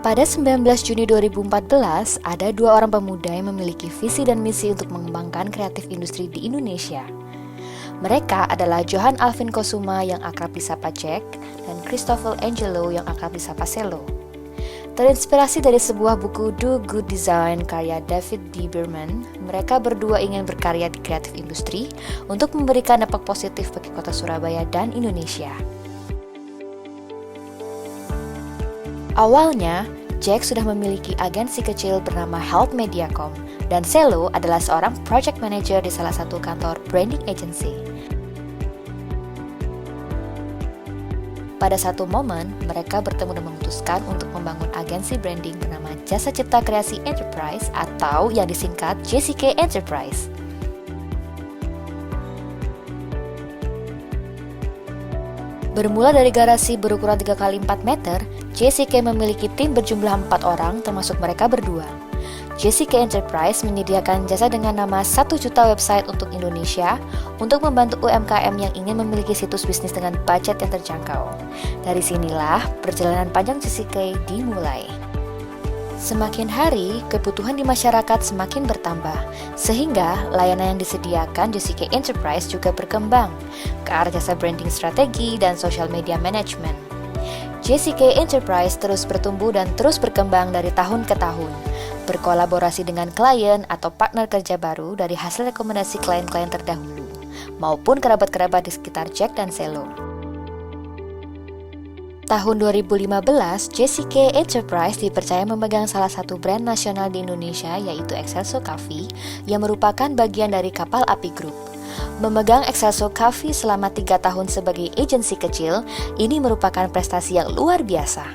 Pada 19 Juni 2014, ada dua orang pemuda yang memiliki visi dan misi untuk mengembangkan kreatif industri di Indonesia. Mereka adalah Johan Alvin Kusuma yang akrab disapa Jack dan Christopher Angelo yang akrab disapa Selo. Terinspirasi dari sebuah buku Do Good Design karya David D. Berman, mereka berdua ingin berkarya di kreatif industri untuk memberikan dampak positif bagi kota Surabaya dan Indonesia. Awalnya, Jack sudah memiliki agensi kecil bernama Help Mediacom, dan Selo adalah seorang project manager di salah satu kantor branding agency. Pada satu momen, mereka bertemu dan memutuskan untuk membangun agensi branding bernama Jasa Cipta Kreasi Enterprise atau yang disingkat JCK Enterprise. Bermula dari garasi berukuran 3x4 meter, JCK memiliki tim berjumlah 4 orang termasuk mereka berdua. JCK Enterprise menyediakan jasa dengan nama 1 juta website untuk Indonesia untuk membantu UMKM yang ingin memiliki situs bisnis dengan budget yang terjangkau. Dari sinilah perjalanan panjang JCK dimulai. Semakin hari, kebutuhan di masyarakat semakin bertambah, sehingga layanan yang disediakan JCK Enterprise juga berkembang ke arah jasa branding strategi dan social media management. JCK Enterprise terus bertumbuh dan terus berkembang dari tahun ke tahun, berkolaborasi dengan klien atau partner kerja baru dari hasil rekomendasi klien-klien terdahulu, maupun kerabat-kerabat di sekitar Jack dan Selo. Tahun 2015, JCK Enterprise dipercaya memegang salah satu brand nasional di Indonesia yaitu Excelso Coffee yang merupakan bagian dari Kapal Api Group. Memegang Excelso Coffee selama 3 tahun sebagai agensi kecil, ini merupakan prestasi yang luar biasa.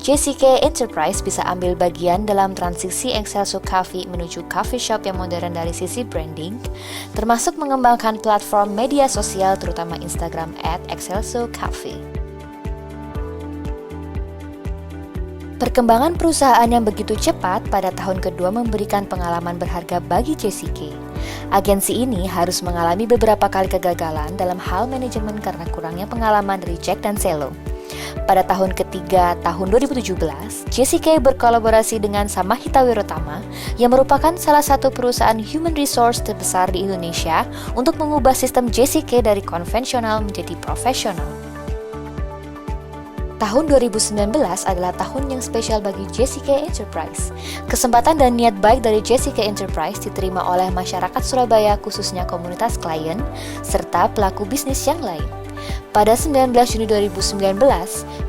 JCK Enterprise bisa ambil bagian dalam transisi Excelso Coffee menuju coffee shop yang modern dari sisi branding, termasuk mengembangkan platform media sosial terutama Instagram @excelsocoffee. Perkembangan perusahaan yang begitu cepat pada tahun kedua memberikan pengalaman berharga bagi JCK. Agensi ini harus mengalami beberapa kali kegagalan dalam hal manajemen karena kurangnya pengalaman dari Jack dan Selo. Pada tahun ketiga, tahun 2017, JCK berkolaborasi dengan Samahita Wirotama yang merupakan salah satu perusahaan human resource terbesar di Indonesia untuk mengubah sistem JCK dari konvensional menjadi profesional. Tahun 2019 adalah tahun yang spesial bagi JCK Enterprise. Kesempatan dan niat baik dari JCK Enterprise diterima oleh masyarakat Surabaya khususnya komunitas klien, serta pelaku bisnis yang lain. Pada 19 Juni 2019,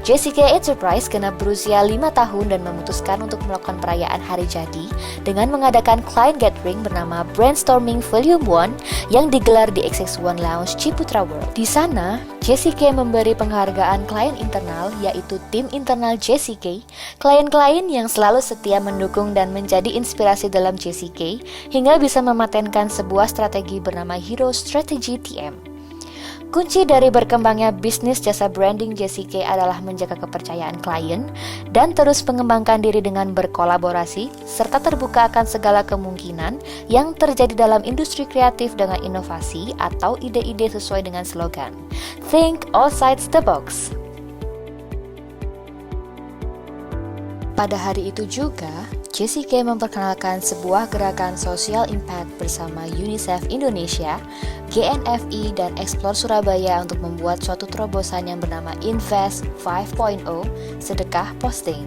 JCK Enterprise genap berusia 5 tahun dan memutuskan untuk melakukan perayaan hari jadi dengan mengadakan client gathering bernama Brainstorming Volume 1 yang digelar di XX1 Lounge Ciputra World. Di sana, JCK memberi penghargaan klien internal yaitu tim internal JCK, klien-klien yang selalu setia mendukung dan menjadi inspirasi dalam JCK hingga bisa mematenkan sebuah strategi bernama Hero Strategy TM. Kunci dari berkembangnya bisnis jasa branding JCK adalah menjaga kepercayaan klien dan terus mengembangkan diri dengan berkolaborasi serta terbuka akan segala kemungkinan yang terjadi dalam industri kreatif dengan inovasi atau ide-ide sesuai dengan slogan Think Outside the Box. Pada hari itu juga, JCK memperkenalkan sebuah gerakan social impact bersama UNICEF Indonesia, GNFI, dan Explore Surabaya untuk membuat suatu terobosan yang bernama Invest 5.0, sedekah posting.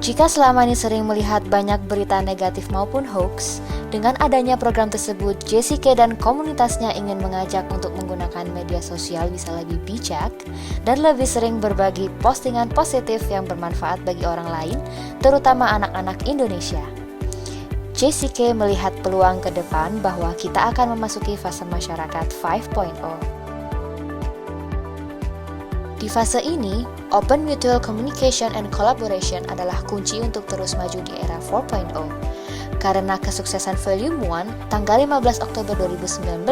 Jika selama ini sering melihat banyak berita negatif maupun hoax, dengan adanya program tersebut, JCK dan komunitasnya ingin mengajak untuk menggunakan media sosial bisa lebih bijak dan lebih sering berbagi postingan positif yang bermanfaat bagi orang lain, terutama anak-anak Indonesia. JCK melihat peluang ke depan bahwa kita akan memasuki fase masyarakat 5.0. Di fase ini, Open Mutual Communication and Collaboration adalah kunci untuk terus maju di era 4.0. Karena kesuksesan Volume 1, tanggal 15 Oktober 2019,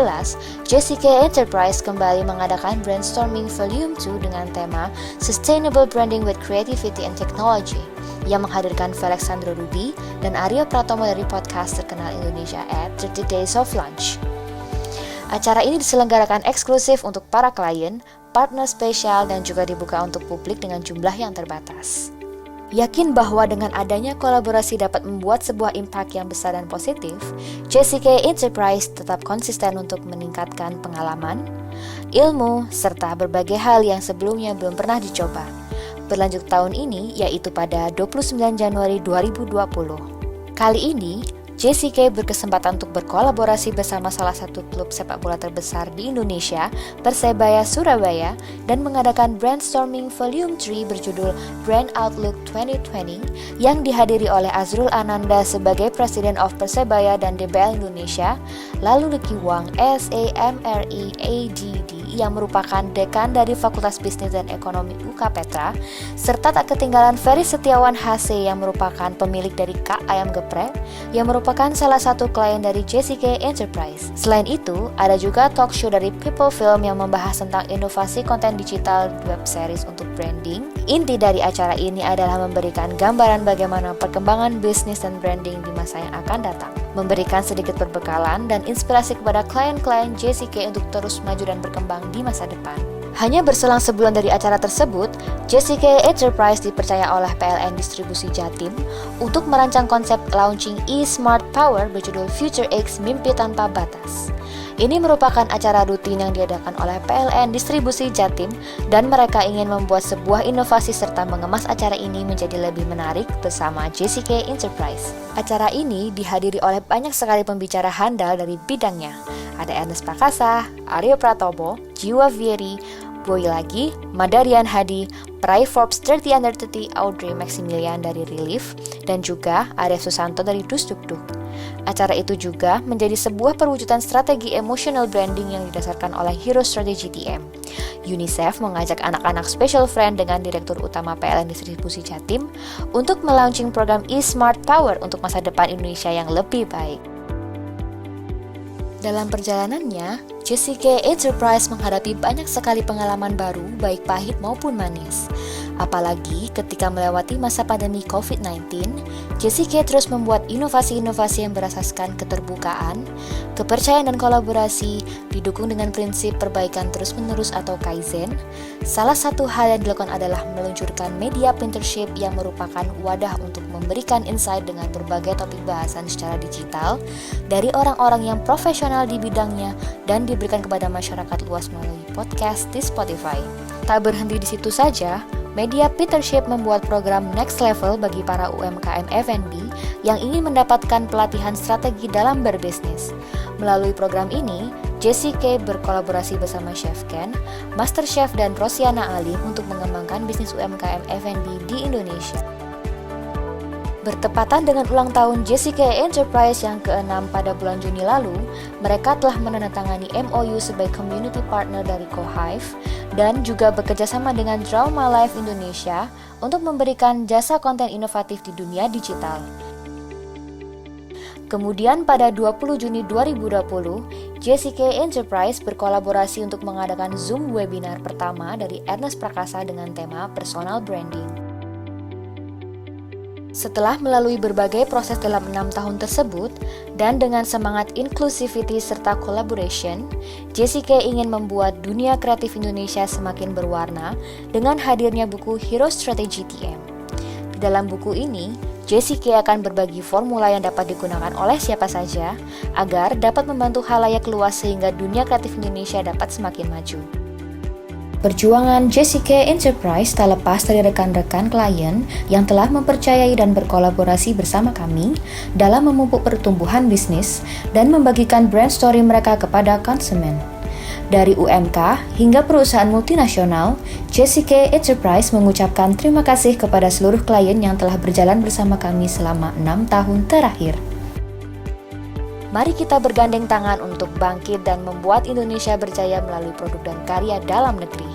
JCK Enterprise kembali mengadakan Brainstorming Volume 2 dengan tema Sustainable Branding with Creativity and Technology yang menghadirkan Felix Sandro Ruby dan Aryo Pratomo dari podcast terkenal Indonesia at 30 Days of Lunch. Acara ini diselenggarakan eksklusif untuk para klien, partner spesial, dan juga dibuka untuk publik dengan jumlah yang terbatas. Yakin bahwa dengan adanya kolaborasi dapat membuat sebuah impact yang besar dan positif, JCK Enterprise tetap konsisten untuk meningkatkan pengalaman, ilmu, serta berbagai hal yang sebelumnya belum pernah dicoba. Berlanjut tahun ini, yaitu pada 29 Januari 2020. Kali ini, JCK berkesempatan untuk berkolaborasi bersama salah satu klub sepak bola terbesar di Indonesia, Persebaya Surabaya, dan mengadakan brainstorming volume 3 berjudul Brand Outlook 2020 yang dihadiri oleh Azrul Ananda sebagai President of Persebaya dan DBL Indonesia, lalu Ricky Wang, SAMRE ADD yang merupakan dekan dari Fakultas Bisnis dan Ekonomi UK Petra, serta tak ketinggalan Ferry Setiawan HC yang merupakan pemilik dari Kak Ayam Geprek, yang merupakan salah satu klien dari JCK Enterprise. Selain itu, ada juga talk show dari People Film yang membahas tentang inovasi konten digital web series untuk branding. Inti dari acara ini adalah memberikan gambaran bagaimana perkembangan bisnis dan branding di masa yang akan datang, memberikan sedikit perbekalan dan inspirasi kepada klien-klien JCK untuk terus maju dan berkembang di masa depan. Hanya berselang sebulan dari acara tersebut, JCK Enterprise dipercaya oleh PLN Distribusi Jatim untuk merancang konsep launching e-Smart Power berjudul Future X Mimpi Tanpa Batas. Ini merupakan acara rutin yang diadakan oleh PLN Distribusi Jatim dan mereka ingin membuat sebuah inovasi serta mengemas acara ini menjadi lebih menarik bersama JCK Enterprise. Acara ini dihadiri oleh banyak sekali pembicara handal dari bidangnya. Ada Ernest Prakasa, Aryo Pratomo, Jiwa Vieri, Boy Lagi, Madarian Hadi, peraih Forbes 30 Under 30 Audrey Maximilian dari Relief, dan juga Arya Susanto dari Dus Duk Duk. Acara itu juga menjadi sebuah perwujudan strategi emotional branding yang didasarkan oleh Hero Strategy TM. UNICEF mengajak anak-anak Special Friend dengan Direktur Utama PLN Distribusi Jatim untuk melaunching program e-Smart Power untuk masa depan Indonesia yang lebih baik. Dalam perjalanannya, JCK Enterprise menghadapi banyak sekali pengalaman baru, baik pahit maupun manis. Apalagi ketika melewati masa pandemi COVID-19, JCK terus membuat inovasi-inovasi yang berasaskan keterbukaan, kepercayaan dan kolaborasi, didukung dengan prinsip perbaikan terus-menerus atau Kaizen. Salah satu hal yang dilakukan adalah meluncurkan media mentorship yang merupakan wadah untuk memberikan insight dengan berbagai topik bahasan secara digital dari orang-orang yang profesional di bidangnya dan diberikan kepada masyarakat luas melalui podcast di Spotify. Tak berhenti di situ saja, Media Mentorship membuat program Next Level bagi para UMKM F&B yang ingin mendapatkan pelatihan strategi dalam berbisnis. Melalui program ini, JCK berkolaborasi bersama Chef Ken, Master Chef dan Rosiana Alim untuk mengembangkan bisnis UMKM F&B di Indonesia. Bertepatan dengan ulang tahun JCK Enterprise yang ke-6 pada bulan Juni lalu, mereka telah menandatangani MOU sebagai community partner dari Co-Hive dan juga bekerjasama dengan Drama Life Indonesia untuk memberikan jasa konten inovatif di dunia digital. Kemudian pada 20 Juni 2020, JCK Enterprise berkolaborasi untuk mengadakan Zoom webinar pertama dari Ernest Prakasa dengan tema Personal Branding. Setelah melalui berbagai proses dalam 6 tahun tersebut, dan dengan semangat inclusivity serta collaboration, JCK ingin membuat dunia kreatif Indonesia semakin berwarna dengan hadirnya buku Hero Strategy TM. Di dalam buku ini, JCK akan berbagi formula yang dapat digunakan oleh siapa saja agar dapat membantu khalayak luas sehingga dunia kreatif Indonesia dapat semakin maju. Perjuangan JCK Enterprise tak lepas dari rekan-rekan klien yang telah mempercayai dan berkolaborasi bersama kami dalam memupuk pertumbuhan bisnis dan membagikan brand story mereka kepada konsumen. Dari UMK hingga perusahaan multinasional, JCK Enterprise mengucapkan terima kasih kepada seluruh klien yang telah berjalan bersama kami selama 6 tahun terakhir. Mari kita bergandeng tangan untuk bangkit dan membuat Indonesia berjaya melalui produk dan karya dalam negeri.